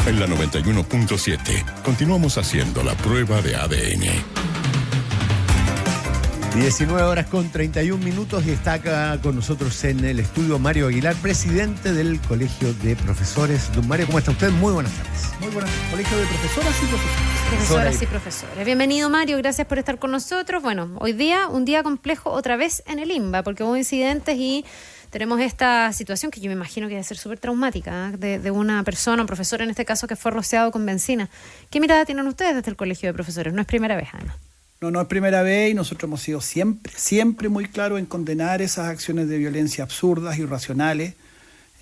En la 91.7 continuamos haciendo la prueba de ADN. 19:31 y está acá con nosotros en el estudio Mario Aguilar, presidente del Colegio de Profesores. Don Mario, ¿cómo está usted? Muy buenas tardes. Muy buenas tardes. Colegio de Profesoras y Profesores. Profesoras y profesores. Bienvenido, Mario, gracias por estar con nosotros. Bueno, hoy día un día complejo otra vez en el INBA, porque hubo incidentes y tenemos esta situación que yo me imagino que debe ser súper traumática, de una persona, un profesor en este caso, que fue rociado con benzina. ¿Qué mirada tienen ustedes desde el Colegio de Profesores? No es primera vez, además. No es primera vez y nosotros hemos sido siempre muy claros en condenar esas acciones de violencia absurdas, irracionales,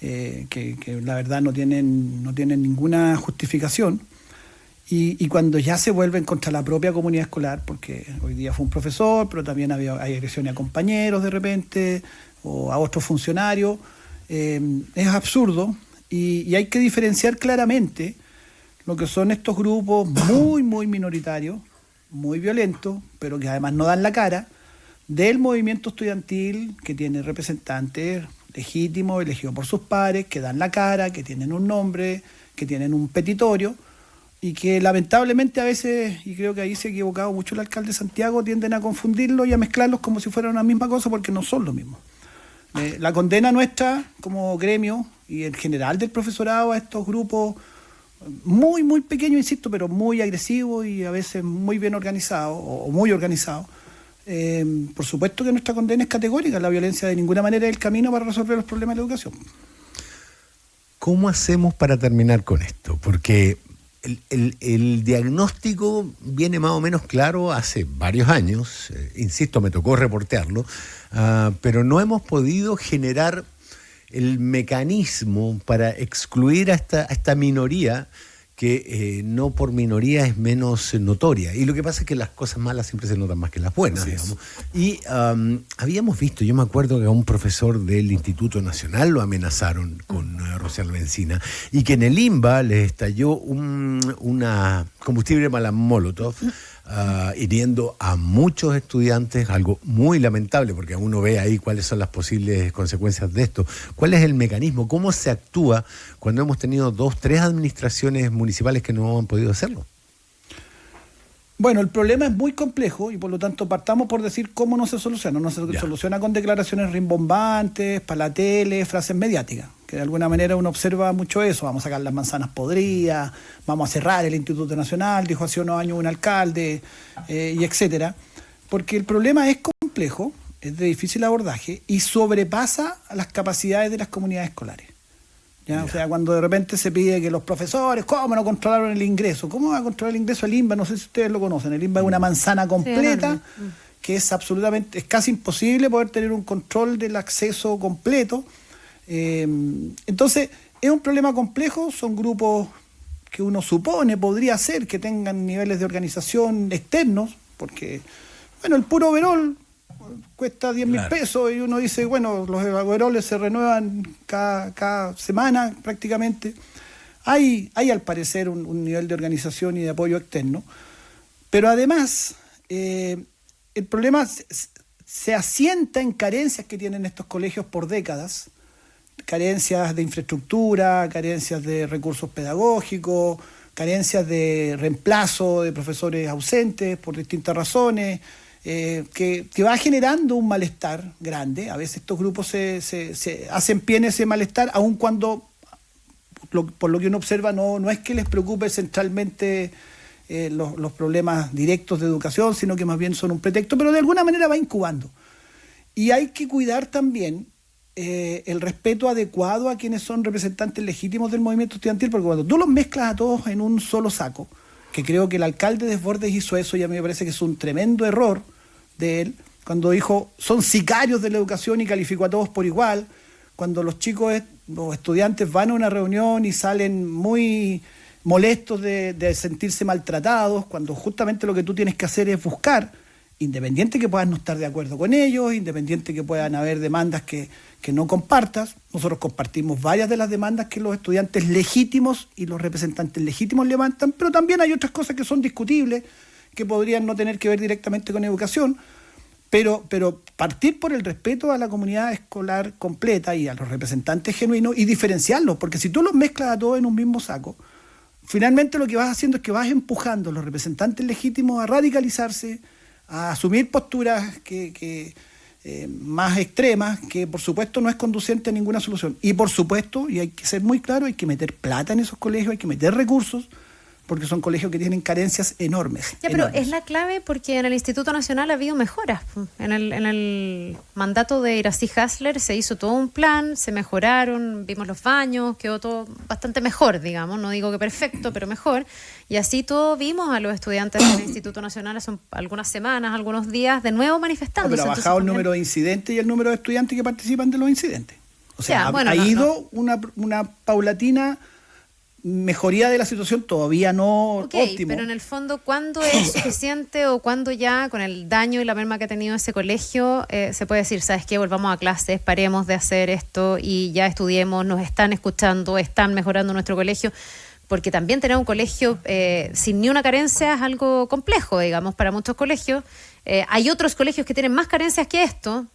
que la verdad no tienen ninguna justificación. Y cuando ya se vuelven contra la propia comunidad escolar, porque hoy día fue un profesor, pero también hay agresiones a compañeros de repente, o a otros funcionarios, es absurdo y hay que diferenciar claramente lo que son estos grupos muy minoritarios, muy violentos, pero que además no dan la cara, del movimiento estudiantil que tiene representantes legítimos, elegidos por sus pares, que dan la cara, que tienen un nombre, que tienen un petitorio, y que lamentablemente a veces, y creo que ahí se ha equivocado mucho el alcalde de Santiago, tienden a confundirlos y a mezclarlos como si fueran una misma cosa, porque no son lo mismo. La condena nuestra como gremio y en general del profesorado a estos grupos muy pequeños, insisto, pero muy agresivos y a veces muy bien organizados o muy organizados. Por supuesto que nuestra condena es categórica. La violencia de ninguna manera es el camino para resolver los problemas de la educación. ¿Cómo hacemos para terminar con esto? Porque el diagnóstico viene más o menos claro hace varios años, insisto, me tocó reportearlo, pero no hemos podido generar el mecanismo para excluir a esta minoría que no por minoría es menos notoria. Y lo que pasa es que las cosas malas siempre se notan más que las buenas, digamos. Y habíamos visto, yo me acuerdo que a un profesor del Instituto Nacional lo amenazaron con rociar benzina y que en el INBA les estalló una combustible molotov, hiriendo a muchos estudiantes, algo muy lamentable porque uno ve ahí cuáles son las posibles consecuencias de esto. ¿Cuál es el mecanismo? ¿Cómo se actúa cuando hemos tenido 2-3 administraciones municipales que no han podido hacerlo? Bueno, el problema es muy complejo y por lo tanto partamos por decir cómo no se soluciona. No se soluciona con declaraciones rimbombantes, para la tele, frases mediáticas, que de alguna manera uno observa mucho eso. Vamos a sacar las manzanas podridas, vamos a cerrar el Instituto Nacional, dijo hace unos años un alcalde, y etcétera. Porque el problema es complejo, es de difícil abordaje y sobrepasa a las capacidades de las comunidades escolares. ¿Ya? O sea, cuando de repente se pide que los profesores, ¿cómo no controlaron el ingreso? ¿Cómo va a controlar el ingreso al INBA? No sé si ustedes lo conocen. El INBA es una manzana completa, que es casi imposible poder tener un control del acceso completo. Entonces, es un problema complejo, son grupos que uno supone podría ser que tengan niveles de organización externos, porque, bueno, el puro overol cuesta 10.000 pesos y uno dice, bueno, los overoles se renuevan cada semana prácticamente. Hay al parecer un nivel de organización y de apoyo externo, pero además el problema se asienta en carencias que tienen estos colegios por décadas, carencias de infraestructura, carencias de recursos pedagógicos, carencias de reemplazo de profesores ausentes por distintas razones, que va generando un malestar grande. A veces estos grupos se hacen pie en ese malestar, aun cuando, por lo que uno observa, no es que les preocupe centralmente los problemas directos de educación, sino que más bien son un pretexto, pero de alguna manera va incubando. Y hay que cuidar también el respeto adecuado a quienes son representantes legítimos del movimiento estudiantil, porque cuando tú los mezclas a todos en un solo saco, que creo que el alcalde Desbordes hizo eso y a mí me parece que es un tremendo error de él, cuando dijo son sicarios de la educación y calificó a todos por igual, cuando los estudiantes van a una reunión y salen muy molestos de sentirse maltratados, cuando justamente lo que tú tienes que hacer es buscar, independiente que puedas no estar de acuerdo con ellos, independiente que puedan haber demandas que no compartas. Nosotros compartimos varias de las demandas que los estudiantes legítimos y los representantes legítimos levantan, pero también hay otras cosas que son discutibles, que podrían no tener que ver directamente con educación, pero partir por el respeto a la comunidad escolar completa y a los representantes genuinos y diferenciarlos, porque si tú los mezclas a todos en un mismo saco, finalmente lo que vas haciendo es que vas empujando a los representantes legítimos a radicalizarse, a asumir posturas que más extremas, que por supuesto no es conducente a ninguna solución. Y por supuesto, y hay que ser muy claro, hay que meter plata en esos colegios, hay que meter recursos, porque son colegios que tienen carencias enormes. Ya, pero es la clave porque en el Instituto Nacional ha habido mejoras. En el mandato de Iracy Hasler se hizo todo un plan, se mejoraron, vimos los baños, quedó todo bastante mejor, digamos, no digo que perfecto, pero mejor. Y así todo vimos a los estudiantes del Instituto Nacional hace algunas semanas, algunos días, de nuevo manifestándose. Pero ha bajado el número de incidentes y el número de estudiantes que participan de los incidentes. O sea, ya, ha ido una paulatina mejoría de la situación, todavía no óptimo. Pero en el fondo, ¿cuándo es suficiente o cuándo ya, con el daño y la merma que ha tenido ese colegio, se puede decir, ¿sabes qué? Volvamos a clases, paremos de hacer esto y ya estudiemos, nos están escuchando, están mejorando nuestro colegio? Porque también tener un colegio sin ni una carencia es algo complejo, digamos, para muchos colegios. Hay otros colegios que tienen más carencias que esto.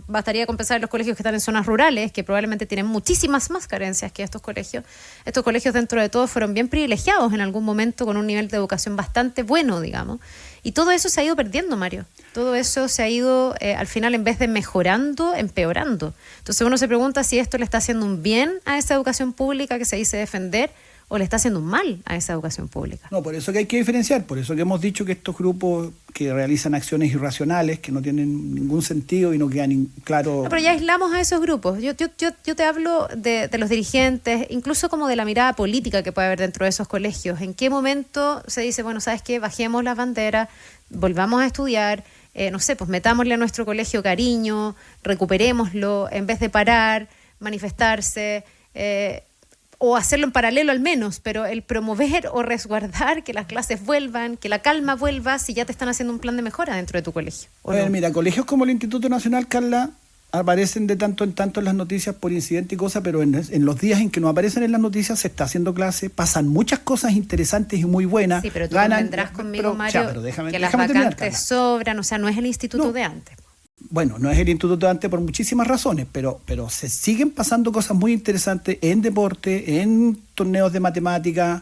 Bastaría con pensar en los colegios que están en zonas rurales, que probablemente tienen muchísimas más carencias que estos colegios. Estos colegios, dentro de todo, fueron bien privilegiados en algún momento, con un nivel de educación bastante bueno, digamos. Y todo eso se ha ido perdiendo, Mario. Todo eso se ha ido, al final, en vez de mejorando, empeorando. Entonces uno se pregunta si esto le está haciendo un bien a esa educación pública que se dice defender, o le está haciendo un mal a esa educación pública. No, por eso que hay que diferenciar, por eso que hemos dicho que estos grupos que realizan acciones irracionales, que no tienen ningún sentido y no quedan claro... No, pero ya aislamos a esos grupos. Yo te hablo de los dirigentes, incluso como de la mirada política que puede haber dentro de esos colegios. ¿En qué momento se dice, bueno, ¿sabes qué? Bajemos las banderas, volvamos a estudiar, no sé, pues metámosle a nuestro colegio cariño, recuperémoslo, en vez de parar, manifestarse... o hacerlo en paralelo al menos, pero el promover o resguardar que las clases vuelvan, que la calma vuelva, si ya te están haciendo un plan de mejora dentro de tu colegio. A ver, mira, colegios como el Instituto Nacional, Carla, aparecen de tanto en tanto en las noticias por incidente y cosas, pero en los días en que no aparecen en las noticias se está haciendo clase, pasan muchas cosas interesantes y muy buenas. Sí, pero tú vendrás conmigo, Mario, que las vacantes sobran, o sea, no es el instituto de antes. Bueno, no es el instituto de antes por muchísimas razones, pero se siguen pasando cosas muy interesantes en deporte, en torneos de matemática,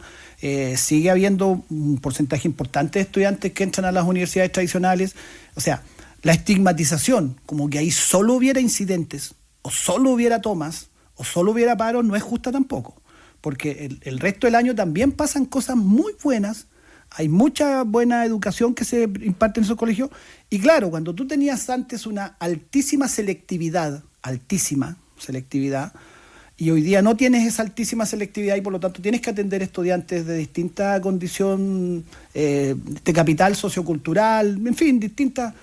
sigue habiendo un porcentaje importante de estudiantes que entran a las universidades tradicionales. O sea, la estigmatización, como que ahí solo hubiera incidentes, o solo hubiera tomas, o solo hubiera paros, no es justa tampoco, porque el resto del año también pasan cosas muy buenas. Hay mucha buena educación que se imparte en esos colegios. Y claro, cuando tú tenías antes una altísima selectividad, y hoy día no tienes esa altísima selectividad y por lo tanto tienes que atender estudiantes de distinta condición de capital sociocultural, en fin, distintas,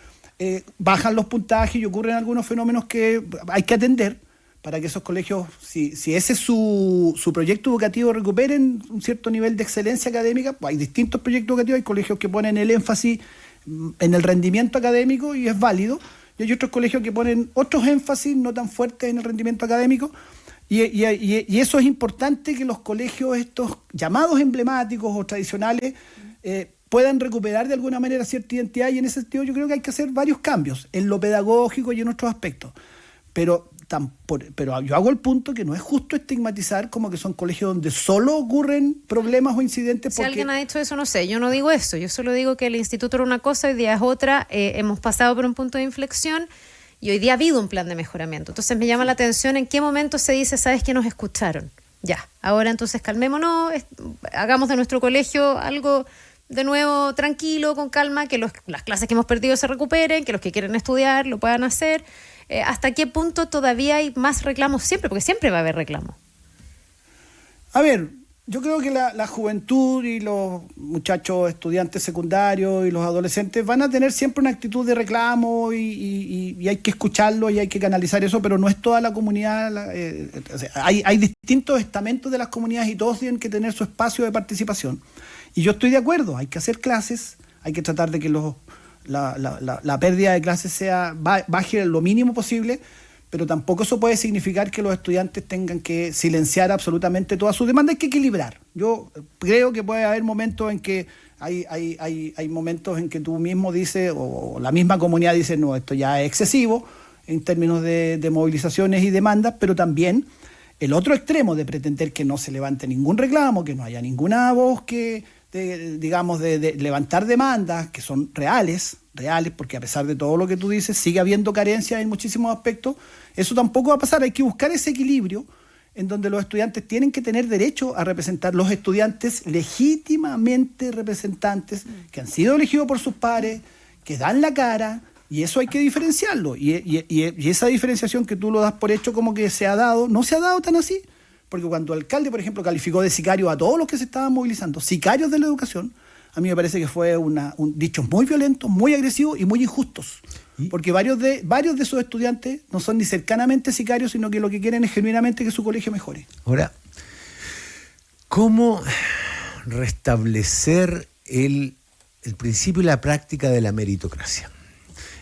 bajan los puntajes y ocurren algunos fenómenos que hay que atender para que esos colegios, si ese es su proyecto educativo, recuperen un cierto nivel de excelencia académica. Pues hay distintos proyectos educativos, hay colegios que ponen el énfasis en el rendimiento académico y es válido, y hay otros colegios que ponen otros énfasis no tan fuertes en el rendimiento académico, y eso es importante, que los colegios estos llamados emblemáticos o tradicionales puedan recuperar de alguna manera cierta identidad, y en ese sentido yo creo que hay que hacer varios cambios en lo pedagógico y en otros aspectos. Pero yo hago el punto que no es justo estigmatizar como que son colegios donde solo ocurren problemas o incidentes. Si alguien ha dicho eso, no sé, yo no digo eso, yo solo digo que el instituto era una cosa, hoy día es otra, hemos pasado por un punto de inflexión y hoy día ha habido un plan de mejoramiento. Entonces me llama la atención en qué momento se dice, ¿sabes que nos escucharon? Ya, ahora entonces calmémonos, hagamos de nuestro colegio algo de nuevo tranquilo, con calma, que las clases que hemos perdido se recuperen, que los que quieren estudiar lo puedan hacer. ¿Hasta qué punto todavía hay más reclamos siempre? Porque siempre va a haber reclamos. A ver, yo creo que la juventud y los muchachos estudiantes secundarios y los adolescentes van a tener siempre una actitud de reclamo y hay que escucharlo y hay que canalizar eso, pero no es toda la comunidad. O sea, hay distintos estamentos de las comunidades y todos tienen que tener su espacio de participación. Y yo estoy de acuerdo, hay que hacer clases, hay que tratar de que la pérdida de clases baje lo mínimo posible, pero tampoco eso puede significar que los estudiantes tengan que silenciar absolutamente todas sus demandas. Hay que equilibrar. Yo creo que puede haber momentos en que hay momentos en que tú mismo dices, o la misma comunidad dice, no, esto ya es excesivo en términos de movilizaciones y demandas, pero también el otro extremo de pretender que no se levante ningún reclamo, que no haya ninguna voz de levantar demandas que son reales, porque a pesar de todo lo que tú dices, sigue habiendo carencias en muchísimos aspectos. Eso tampoco va a pasar. Hay que buscar ese equilibrio en donde los estudiantes tienen que tener derecho a representar, los estudiantes legítimamente representantes que han sido elegidos por sus pares, que dan la cara, y eso hay que diferenciarlo. Y esa diferenciación que tú lo das por hecho como que se ha dado, no se ha dado tan así, porque cuando el alcalde, por ejemplo, calificó de sicario a todos los que se estaban movilizando, sicarios de la educación, a mí me parece que fue un dicho muy violento, muy agresivo y muy injustos. Porque varios de esos estudiantes no son ni cercanamente sicarios, sino que lo que quieren es genuinamente que su colegio mejore. Ahora, ¿cómo restablecer el principio y la práctica de la meritocracia?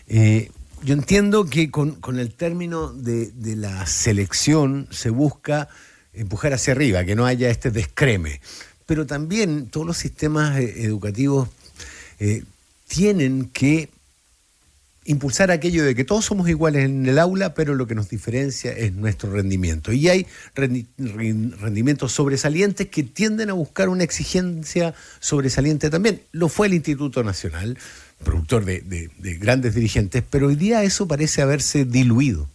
Yo entiendo que con el término de la selección se busca empujar hacia arriba, que no haya este descreme. Pero también todos los sistemas educativos tienen que impulsar aquello de que todos somos iguales en el aula, pero lo que nos diferencia es nuestro rendimiento. Y hay rendimientos sobresalientes que tienden a buscar una exigencia sobresaliente también. Lo fue el Instituto Nacional, productor de grandes dirigentes, pero hoy día eso parece haberse diluido.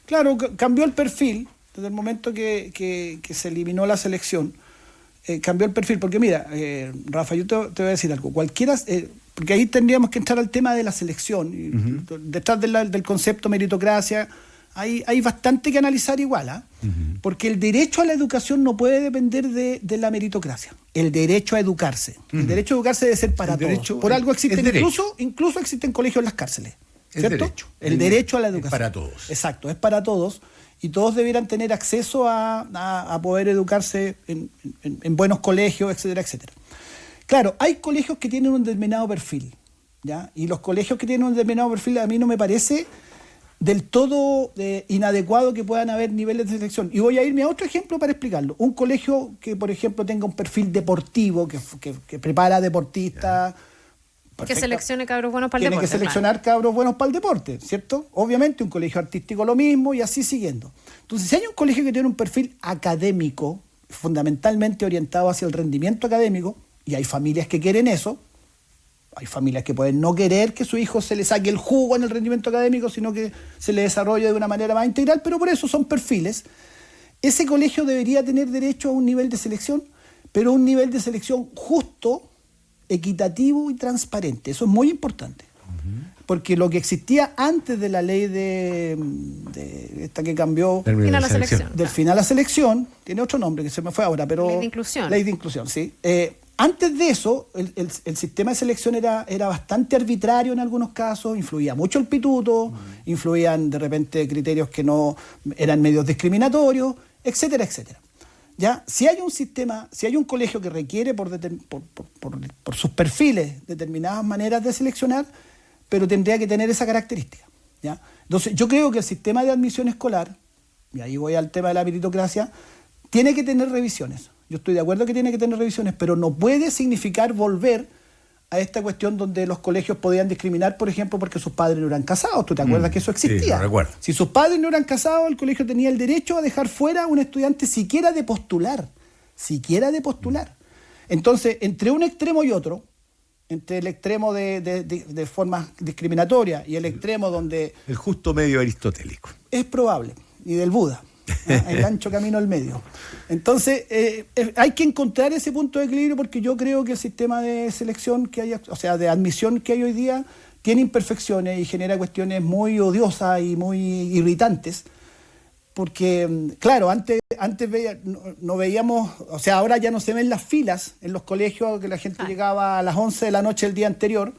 Claro, cambió el perfil desde el momento que se eliminó la selección. Cambió el perfil, porque mira, Rafa, yo te voy a decir algo. Cualquiera, porque ahí tendríamos que entrar al tema de la selección. Uh-huh. Detrás del concepto meritocracia hay bastante que analizar igual, uh-huh. Porque el derecho a la educación no puede depender de la meritocracia. El derecho a educarse. Uh-huh. El derecho a educarse debe ser para todos. Por algo existen, incluso existen colegios en las cárceles. ¿Cierto? El derecho a la educación. Es para todos. Exacto, es para todos. Y todos debieran tener acceso a poder educarse en buenos colegios, etcétera, etcétera. Claro, hay colegios que tienen un determinado perfil, ¿ya? Y los colegios que tienen un determinado perfil a mí no me parece del todo inadecuado que puedan haber niveles de selección. Y voy a irme a otro ejemplo para explicarlo. Un colegio que, por ejemplo, tenga un perfil deportivo, que prepara deportistas... Que seleccione cabros buenos para el deporte. Tiene que seleccionar cabros buenos para el deporte, ¿cierto? Obviamente un colegio artístico lo mismo y así siguiendo. Entonces, si hay un colegio que tiene un perfil académico, fundamentalmente orientado hacia el rendimiento académico, y hay familias que quieren eso, hay familias que pueden no querer que su hijo se le saque el jugo en el rendimiento académico, sino que se le desarrolle de una manera más integral, pero por eso son perfiles. Ese colegio debería tener derecho a un nivel de selección, pero un nivel de selección justo, equitativo y transparente. Eso es muy importante. Uh-huh. Porque lo que existía antes de la ley de esta que cambió del final a selección, tiene otro nombre que se me fue ahora, pero ley de inclusión. Ley de inclusión, sí. Antes de eso, el sistema de selección era bastante arbitrario en algunos casos, influía mucho el pituto, influían de repente criterios que no eran medios discriminatorios, etcétera, etcétera. ¿Ya? Si hay un sistema, si hay un colegio que requiere por sus perfiles determinadas maneras de seleccionar, pero tendría que tener esa característica, ¿ya? Entonces, yo creo que el sistema de admisión escolar, y ahí voy al tema de la meritocracia, tiene que tener revisiones. Yo estoy de acuerdo que tiene que tener revisiones, pero no puede significar volver a esta cuestión donde los colegios podían discriminar, por ejemplo, porque sus padres no eran casados. ¿Tú te acuerdas que eso existía? Sí, lo recuerdo. Si sus padres no eran casados, el colegio tenía el derecho a dejar fuera a un estudiante siquiera de postular. Entonces, entre un extremo y otro, entre el extremo de formas discriminatorias y el extremo donde... El justo medio aristotélico. Es probable, y del Buda. El ancho camino al medio. Entonces, hay que encontrar ese punto de equilibrio, porque yo creo que el sistema de selección que hay, o sea, de admisión que hay hoy día, tiene imperfecciones y genera cuestiones muy odiosas y muy irritantes. Porque, claro, antes no veíamos, o sea, ahora ya no se ven las filas en los colegios, que la gente llegaba a las 11 de la noche el día anterior,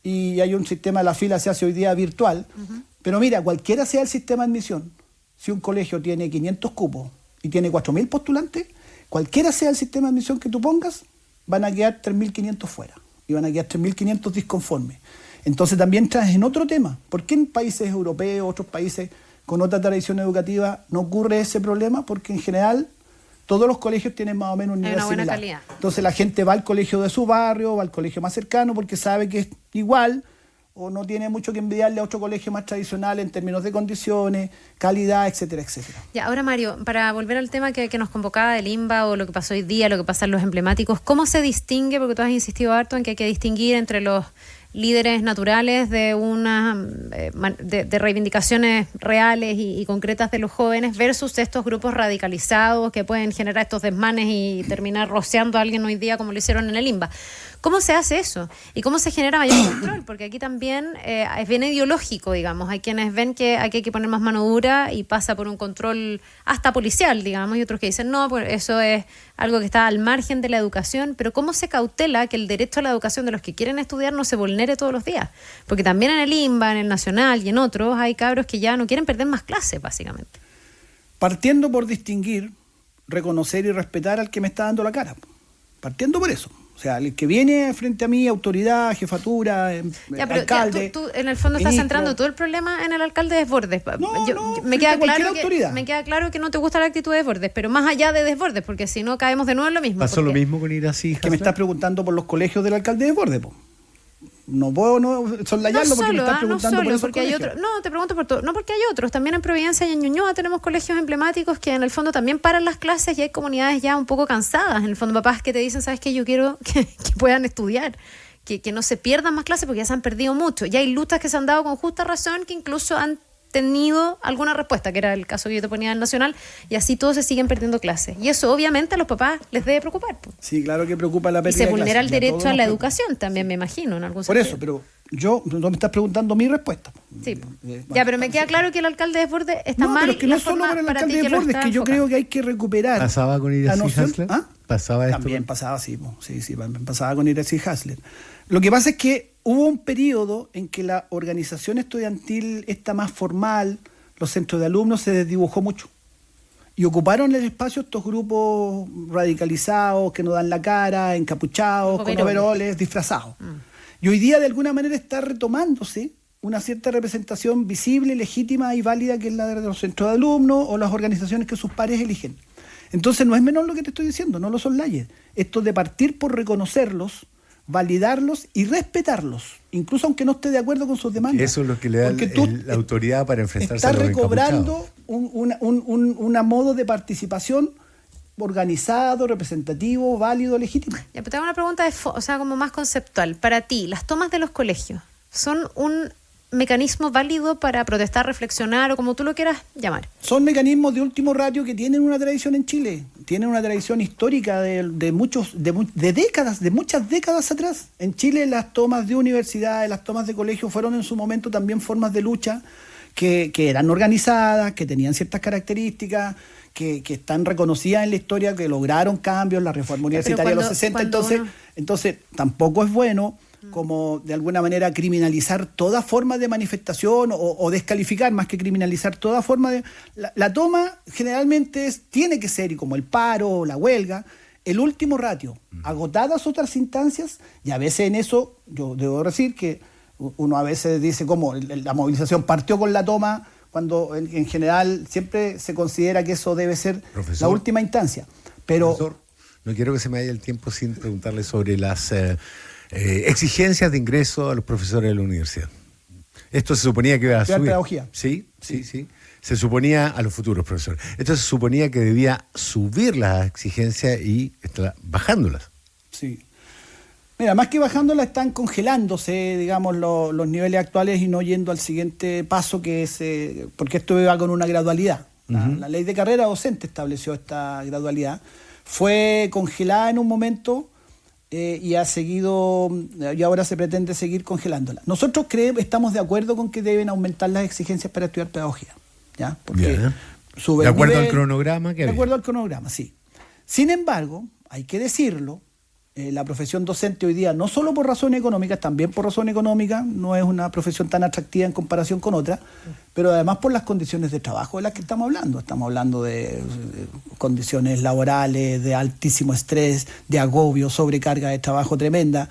y hay un sistema de la fila, se hace hoy día virtual. Uh-huh. Pero mira, cualquiera sea el sistema de admisión, si un colegio tiene 500 cupos y tiene 4.000 postulantes, cualquiera sea el sistema de admisión que tú pongas, van a quedar 3.500 fuera y van a quedar 3.500 disconformes. Entonces también traes en otro tema. ¿Por qué en países europeos, otros países con otra tradición educativa, no ocurre ese problema? Porque en general todos los colegios tienen más o menos un nivel similar. Buena calidad. Entonces la gente va al colegio de su barrio, va al colegio más cercano porque sabe que es igual, o no tiene mucho que envidiarle a otro colegio más tradicional en términos de condiciones, calidad, etcétera, etcétera. Ya, ahora Mario, para volver al tema que nos convocaba del INBA o lo que pasó hoy día, lo que pasa en los emblemáticos, ¿cómo se distingue? Porque tú has insistido harto en que hay que distinguir entre los líderes naturales de de reivindicaciones reales y concretas de los jóvenes versus estos grupos radicalizados que pueden generar estos desmanes y terminar rociando a alguien hoy día como lo hicieron en el INBA. ¿Cómo se hace eso? ¿Y cómo se genera mayor control? Porque aquí también es bien ideológico, digamos. Hay quienes ven que aquí hay que poner más mano dura y pasa por un control hasta policial, digamos, y otros que dicen, no, pues eso es algo que está al margen de la educación. Pero ¿cómo se cautela que el derecho a la educación de los que quieren estudiar no se vulnere todos los días? Porque también en el INBA, en el Nacional y en otros hay cabros que ya no quieren perder más clases, básicamente. Partiendo por distinguir, reconocer y respetar al que me está dando la cara. Partiendo por eso. O sea, el que viene frente a mí, autoridad, jefatura, alcalde... Tú en el fondo estás centrando todo el problema en el alcalde Desbordes. Me queda claro que no te gusta la actitud de Desbordes, pero más allá de Desbordes, porque si no caemos de nuevo en lo mismo. ¿Pasó lo mismo con Iracy? Que me estás preguntando por los colegios del alcalde Desbordes, po. No puedo soslayarlo porque me estás preguntando por esos colegios. Te pregunto por todo. No, porque hay otros. También en Providencia y en Ñuñoa tenemos colegios emblemáticos que en el fondo también paran las clases y hay comunidades ya un poco cansadas. En el fondo, papás que te dicen, ¿sabes qué? Yo quiero que puedan estudiar, que no se pierdan más clases porque ya se han perdido mucho. Ya hay luchas que se han dado con justa razón que incluso han tenido alguna respuesta, que era el caso que yo te ponía en Nacional, y así todos se siguen perdiendo clases. Y eso obviamente a los papás les debe preocupar. Pues. Sí, claro que preocupa la pérdida de clases. Y se vulnera el derecho a la educación preocupa. También, me imagino, en algún Por sentido. eso, pero no me estás preguntando mi respuesta. Sí. Ya, pero me queda claro que el alcalde de Desbordes está mal. No, pero es que no solo para el alcalde de Desbordes, que yo creo que hay que recuperar. ¿Pasaba con Iracy Hasler? ¿Ah? ¿Pasaba esto? También pasaba, sí, pasaba con Iracy Hasler. Lo que pasa es que hubo un periodo en que la organización estudiantil, esta más formal, los centros de alumnos, se desdibujó mucho. Y ocuparon el espacio estos grupos radicalizados, que no dan la cara, encapuchados, con overoles, disfrazados. Y hoy día, de alguna manera, está retomándose una cierta representación visible, legítima y válida, que es la de los centros de alumnos o las organizaciones que sus pares eligen. Entonces, no es menor lo que te estoy diciendo, no lo soslayes. Esto de partir por reconocerlos, validarlos y respetarlos, incluso aunque no esté de acuerdo con sus demandas. Eso es lo que le da la autoridad para enfrentarse a los encapuchados. Está recobrando un modo de participación organizado, representativo, válido, legítimo. Ya, pero te hago una pregunta como más conceptual. Para ti, ¿las tomas de los colegios son un mecanismo válido para protestar, reflexionar o como tú lo quieras llamar? Son mecanismos de último ratio que tienen una tradición en Chile, tienen una tradición histórica de décadas, de muchas décadas atrás. En Chile las tomas de universidades, las tomas de colegios fueron en su momento también formas de lucha que eran organizadas, que tenían ciertas características, que están reconocidas en la historia, que lograron cambios, la reforma universitaria de los 60. Entonces tampoco es bueno como de alguna manera criminalizar toda forma de manifestación o descalificar más que criminalizar toda forma de... La toma generalmente tiene que ser, y como el paro o la huelga, el último ratio, agotadas otras instancias, y a veces en eso, yo debo decir que uno a veces dice como la movilización partió con la toma, cuando en general siempre se considera que eso debe ser la última instancia. Pero profesor, no quiero que se me vaya el tiempo sin preguntarle sobre las... exigencias de ingreso a los profesores de la universidad. Esto se suponía que iba a subir. Pedagogía. Sí. Se suponía a los futuros profesores. Esto se suponía que debía subir las exigencias y está bajándolas. Sí. Mira, más que bajándolas, están congelándose, digamos, los niveles actuales y no yendo al siguiente paso, que es porque esto va con una gradualidad. La ley de carrera docente estableció esta gradualidad. Fue congelada en un momento y ahora se pretende seguir congelándola. Nosotros estamos de acuerdo con que deben aumentar las exigencias para estudiar pedagogía, ¿ya? Porque sube de acuerdo al cronograma que había. De acuerdo al cronograma, sí. Sin embargo, hay que decirlo, la profesión docente hoy día, no solo por razones económicas, también por razones económicas, no es una profesión tan atractiva en comparación con otras, pero además por las condiciones de trabajo de las que estamos hablando. Estamos hablando de condiciones laborales, de altísimo estrés, de agobio, sobrecarga de trabajo tremenda.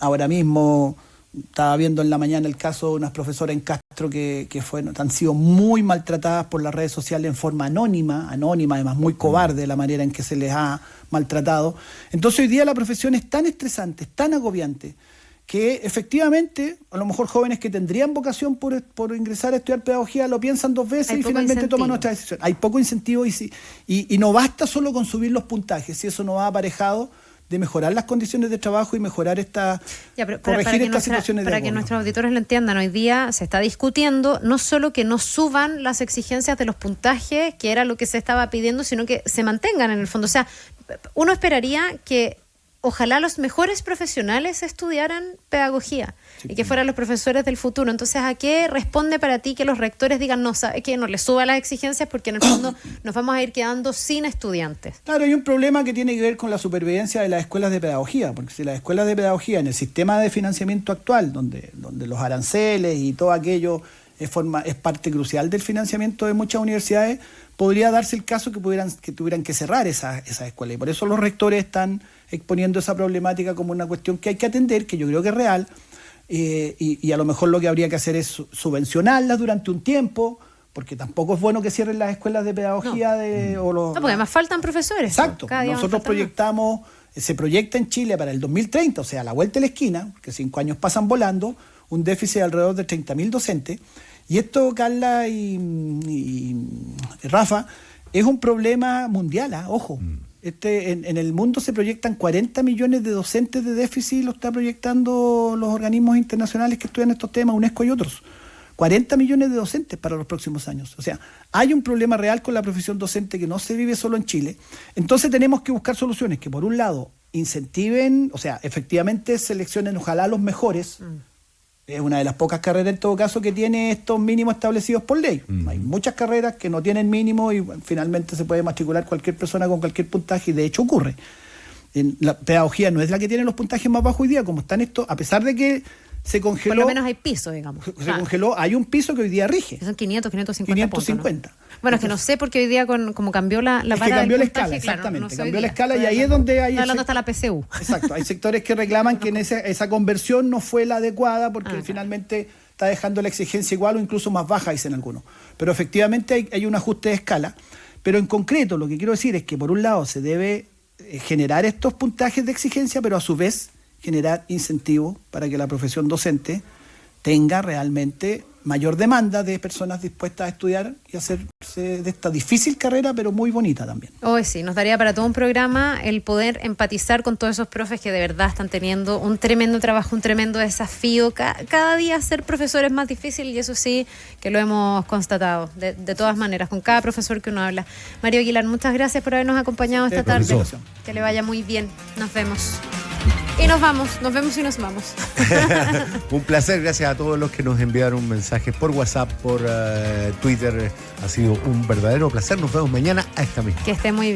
Ahora mismo estaba viendo en la mañana el caso de unas profesoras en Castro que han sido muy maltratadas por las redes sociales en forma anónima, además muy cobarde la manera en que se les ha maltratado. Entonces hoy día la profesión es tan estresante, es tan agobiante, que efectivamente, a lo mejor jóvenes que tendrían vocación por ingresar a estudiar pedagogía lo piensan 2 veces y finalmente toman nuestra decisión. Hay poco incentivo y no basta solo con subir los puntajes, si eso no va aparejado de mejorar las condiciones de trabajo y mejorar corregir estas situaciones de Para que nuestros auditores lo entiendan, hoy día se está discutiendo no solo que no suban las exigencias de los puntajes, que era lo que se estaba pidiendo, sino que se mantengan en el fondo. O sea, uno esperaría que ojalá los mejores profesionales estudiaran pedagogía y que fueran los profesores del futuro. Entonces, ¿a qué responde para ti que los rectores digan, no, sabe que no les suba las exigencias porque en el fondo nos vamos a ir quedando sin estudiantes? Claro, hay un problema que tiene que ver con la supervivencia de las escuelas de pedagogía, porque si las escuelas de pedagogía en el sistema de financiamiento actual, donde los aranceles y todo aquello es parte crucial del financiamiento de muchas universidades, podría darse el caso que tuvieran que cerrar esas escuelas. Y por eso los rectores están exponiendo esa problemática como una cuestión que hay que atender, que yo creo que es real, y a lo mejor lo que habría que hacer es subvencionarlas durante un tiempo, porque tampoco es bueno que cierren las escuelas de pedagogía. No, porque además faltan profesores. Exacto. Nosotros se proyecta en Chile para el 2030, o sea, a la vuelta de la esquina, que 5 años pasan volando, un déficit de alrededor de 30.000 docentes. Y esto, Carla y Rafa, es un problema mundial, ojo. En el mundo se proyectan 40 millones de docentes de déficit, lo está proyectando los organismos internacionales que estudian estos temas, UNESCO y otros. 40 millones de docentes para los próximos años. O sea, hay un problema real con la profesión docente que no se vive solo en Chile. Entonces tenemos que buscar soluciones que, por un lado, incentiven, o sea, efectivamente seleccionen ojalá los mejores. Es una de las pocas carreras, en todo caso, que tiene estos mínimos establecidos por ley. Hay muchas carreras que no tienen mínimo y finalmente se puede matricular cualquier persona con cualquier puntaje, y de hecho ocurre. La pedagogía no es la que tiene los puntajes más bajos hoy día, como están estos, a pesar de que se congeló. Por lo menos hay piso, digamos. Se congeló, hay un piso que hoy día rige. Son 550 550. Puntos, ¿no? Bueno, es que no sé, porque hoy día como cambió la vara que cambió del la escala, puntaje, exactamente. Claro, no cambió la escala y ahí es donde hay... Estoy hablando hasta la PCU. Exacto, hay sectores que reclaman que en esa conversión no fue la adecuada porque finalmente está dejando la exigencia igual o incluso más baja, dicen algunos. Pero efectivamente hay un ajuste de escala. Pero en concreto lo que quiero decir es que por un lado se debe generar estos puntajes de exigencia, pero a su vez generar incentivos para que la profesión docente tenga realmente mayor demanda de personas dispuestas a estudiar y hacerse de esta difícil carrera, pero muy bonita también. Hoy sí, nos daría para todo un programa el poder empatizar con todos esos profes que de verdad están teniendo un tremendo trabajo, un tremendo desafío. Cada día ser profesor es más difícil y eso sí que lo hemos constatado de todas maneras, con cada profesor que uno habla. Mario Aguilar, muchas gracias por habernos acompañado esta tarde. Profesor. Que le vaya muy bien. Nos vemos. Y nos vamos y nos vamos. Un placer, gracias a todos los que nos enviaron mensajes por WhatsApp, por Twitter. Ha sido un verdadero placer. Nos vemos mañana a esta misma. Que esté muy bien.